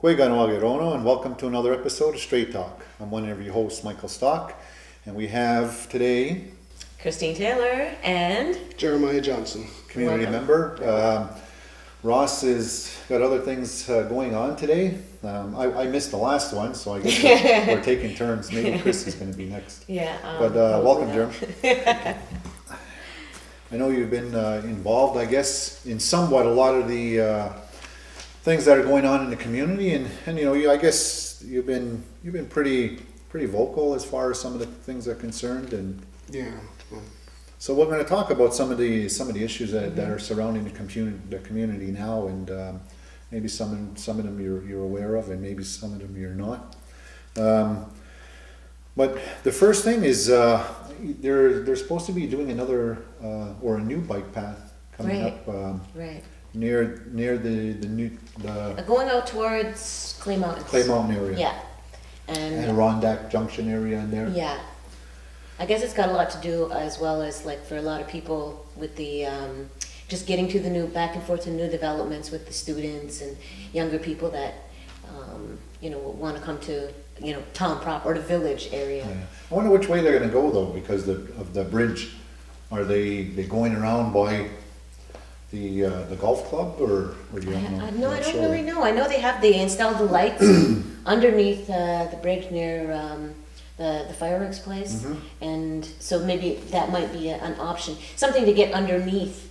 Gueganoagerono, and welcome to another episode of Straight Talk. I'm one of your hosts, Michael Stock, and we have today Christine Taylor and Jeremiah Johnson, community member. Ross has got other things going on today. I missed the last one, so I guess we're taking turns. Maybe Chris is going to be next. Yeah. But welcome, Jeremy. I know you've been involved, I guess, in somewhat a lot of the things that are going on in the community, and you know, I guess you've been pretty vocal as far as some of the things are concerned, and yeah. so we're going to talk about some of the issues that are surrounding the community now, and maybe some of them you're aware of, and maybe some of them you're not. But the first thing is they're supposed to be doing another or a new bike path coming Right. up. Right. Near the new Going out towards Clay Mountains. Clay Mountain area. Yeah. And And Rondack Junction area in there. yeah. I guess it's got a lot to do as well as like for a lot of people with the just getting to the new back and forth to new developments with the students and younger people that want to come to town proper or the village area. Yeah. I wonder which way they're going to go though, because of the bridge. Are they going around by the golf club, or do you don't know? No, I Not don't sure. really know. I know they installed the lights underneath the bridge near the fireworks place, Mhm. and so maybe that might be an option, something to get underneath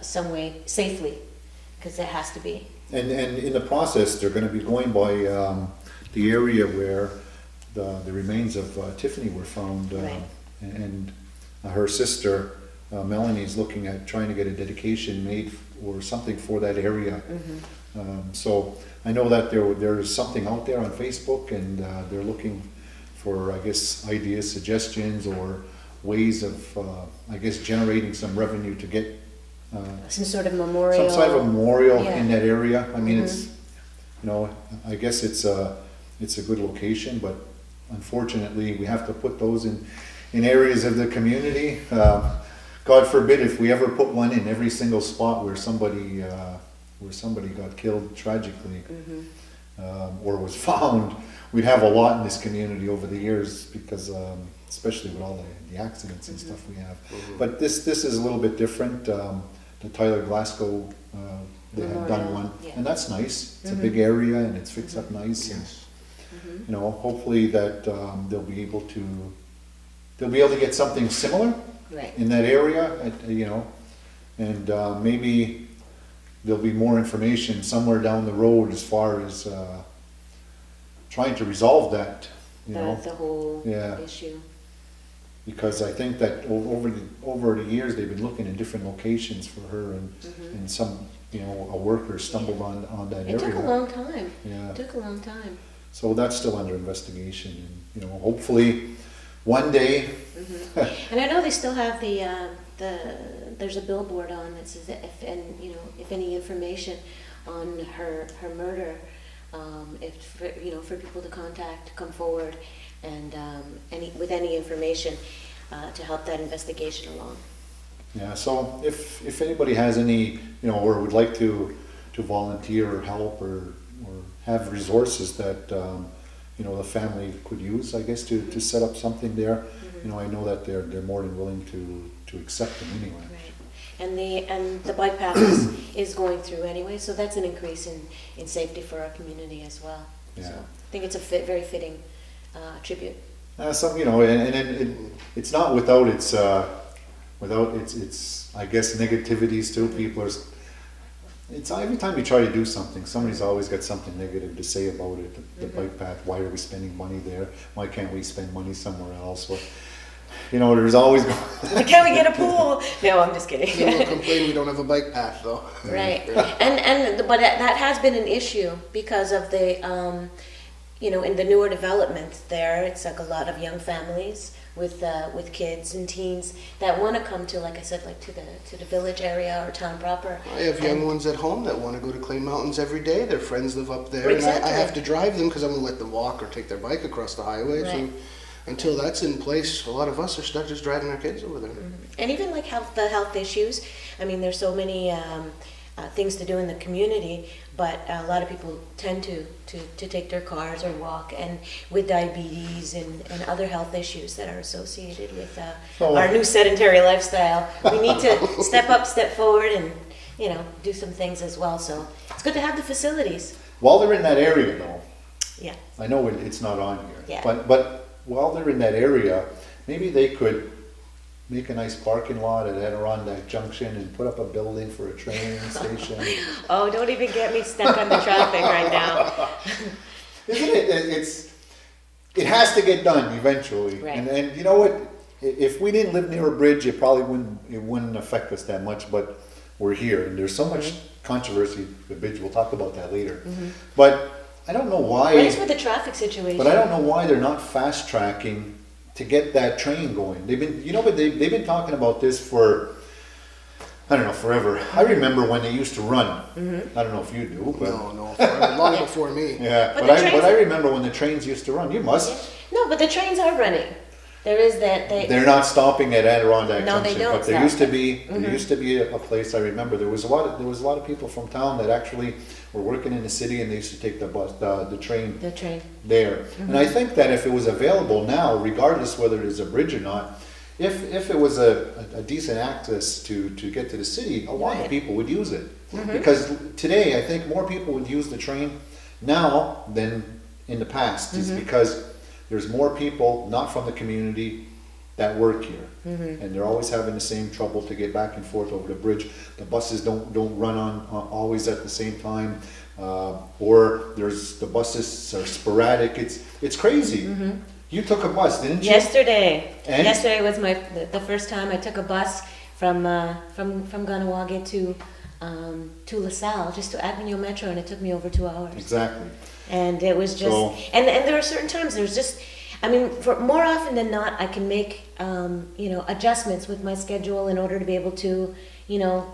some way safely, because it has to be. And in the process, they're going to be going by the area where the remains of Tiffanys were found, Right. and her sister Melanie's looking at trying to get a dedication made or something for that area. So I know that there's something out there on Facebook, and they're looking for, I guess, ideas, suggestions, or ways of, I guess, generating some revenue to get Some sort of memorial. some sort of a memorial Yeah. in that area. I mean, it's, I guess it's a good location, but unfortunately, we have to put those in areas of the community. God forbid if we ever put one in every single spot where somebody got killed tragically, or was found. We'd have a lot in this community over the years, because especially with all the accidents and stuff we have. But this is a little bit different. The Tyler Glasgow, they have done Memorial, one, yeah. and that's nice. It's a big area, and it's fixed up nice. Yes. And, hopefully that they'll be able to get something similar Right. in that area, and maybe there'll be more information somewhere down the road as far as trying to resolve that, The whole Yeah. issue. because I think that over the years they've been looking in different locations for her, and some a worker stumbled on that area. It took a long time. Yeah. It took a long time. So that's still under investigation, and hopefully one day. And I know they still have there's a billboard on that says that if any information on her murder, for people to come forward, and any information to help that investigation along. Yeah, so if anybody has any, or would like to volunteer or help, or have resources that the family could use, I guess, to set up something there, I know that they're more than willing to accept them anyway. Right. And the bike path is going through anyway, so that's an increase in safety for our community as well. Yeah. So I think it's a very fitting tribute. And it's not without its I guess negativities too. People are. It's every time you try to do something, somebody's always got something negative to say about it. The bike path. Why are we spending money there? Why can't we spend money somewhere else? Well, there's always. Can we get a pool? No, I'm just kidding. People complain we don't have a bike path though. Right. But that has been an issue because of the in the newer development there. It's like a lot of young families with kids and teens that want to come to, like I said, like to the village area or town proper. I have young ones at home that want to go to Clay Mountains every day. Their friends live up there, Exactly. and I have to drive them because I'm going to let them walk or take their bike across the highways. Right. And until that's in place, a lot of us are stuck just driving our kids over there. And even like the health issues. I mean, there's so many things to do in the community, but a lot of people tend to take their cars or walk, and with diabetes and other health issues that are associated with our new sedentary lifestyle, we need to step forward and, do some things as well. So it's good to have the facilities. While they're in that area though, Yeah. I know it's not on here, Yeah. but while they're in that area, maybe they could make a nice parking lot at Adirondack Junction and put up a building for a train station. Oh, don't even get me stuck on the traffic right now. Isn't it? It has to get done eventually. Right. And you know what? If we didn't live near a bridge, it probably wouldn't affect us that much. But we're here, and there's so much controversy with the bridge. We'll talk about that later. But I don't know why. What is with the traffic situation? But I don't know why they're not fast tracking to get that train going. They've been talking about this for, I don't know, forever. I remember when they used to run. I don't know if you do, but No, long before me. yeah. But But I remember when the trains used to run. You must. No, but the trains are running. There is that. They're not stopping at Adirondack No, they Junction, don't but there stop. used to be a place. I remember there was a lot of people from town that actually were working in the city, and they used to take the train The train. there. And I think that if it was available now, regardless whether there's a bridge or not, if it was a decent access to get to the city, a lot of people would use it. Because today, I think more people would use the train now than in the past, is because there's more people not from the community that work here, and they're always having the same trouble to get back and forth over the bridge. The buses don't run on always at the same time, or the buses are sporadic. It's crazy. You took a bus, didn't you? Yesterday. And? Yesterday was the first time I took a bus from Ganawage to LaSalle, just to Avignon Metro, and it took me over 2 hours. Exactly. And it was just, So- and there are certain times there's just, I mean, for more often than not, I can make, adjustments with my schedule in order to be able to, know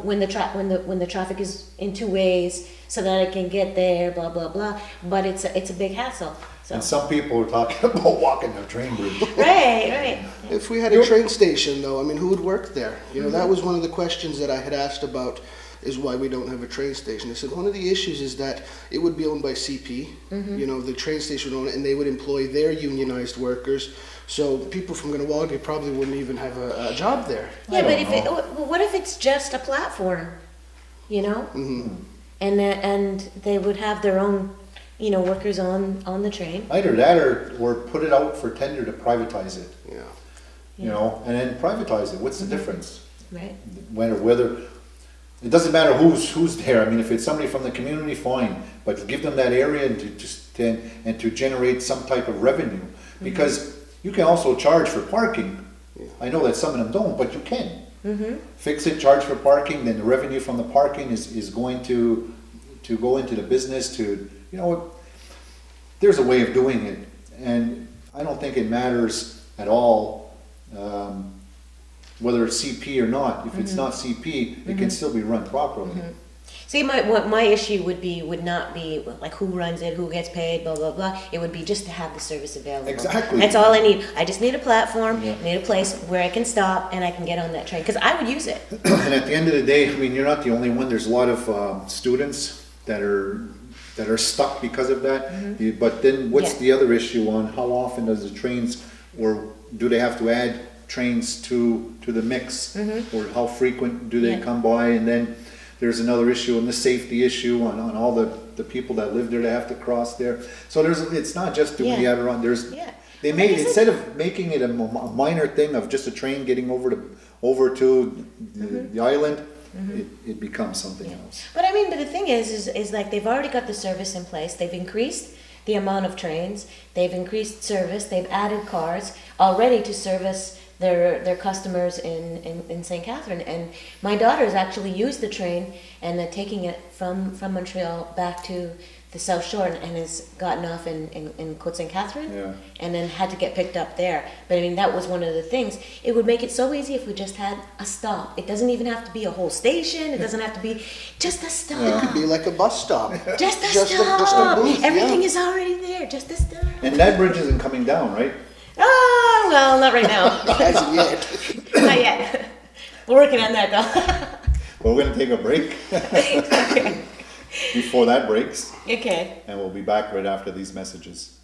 when the traffic is in two ways, so that I can get there, blah blah blah. But it's a big hassle. So. And some people are talking about walking the train bridge. Right. If we had a train station, though, I mean, who would work there? That was one of the questions that I had asked about, is why we don't have a train station. I said one of the issues is that it would be owned by CP, the train station would own it, and they would employ their unionized workers. So people from Ganawage probably wouldn't even have a job there. Yeah, but what if it's just a platform, and they would have their own, workers on the train. Either that or put it out for tender to privatize it. Yeah. And then privatize it. What's the difference? Right. Whether it doesn't matter who's there. I mean, if it's somebody from the community, fine. But give them that area and to generate some type of revenue, because you can also charge for parking. Yeah. I know that some of them don't, but you can. Fix it, charge for parking. Then the revenue from the parking is going to go into the business. There's a way of doing it, and I don't think it matters at all. Whether it's CP or not. If it's not CP, it can still be run properly. See, my issue would not be like who runs it, who gets paid, blah blah blah. It would be just to have the service available. Exactly. That's all I need. I just need a platform. I need a place where I can stop and I can get on that train, because I would use it. And at the end of the day, I mean, you're not the only one. There's a lot of students that are stuck because of that. But then what's the other issue on how often does the trains, or do they have to add trains to the mix, or how frequent do they come by? And then there's another issue, and the safety issue on all the people that live there that have to cross there. So it's not just doing the Adirondack. They made, instead of making it a minor thing of just a train getting over to the island, it becomes something else. But the thing is like they've already got the service in place. They've increased the amount of trains. They've increased service. They've added cars already to service their customers in St. Catherine. And my daughter's actually used the train, and they're taking it from Montreal back to the South Shore, and has gotten off in Côte St. Catherine, and then had to get picked up there. But that was one of the things. It would make it so easy if we just had a stop. It doesn't even have to be a whole station. It doesn't have to be just a stop. It could be like a bus stop. Just a Just stop. a booth, Everything is already there. Just a stop. And that bridge isn't coming down, right? Oh, well, not right now. As of yet. Not yet. We're working on that though. Well, we're gonna take a break before that breaks, Okay. and we'll be back right after these messages.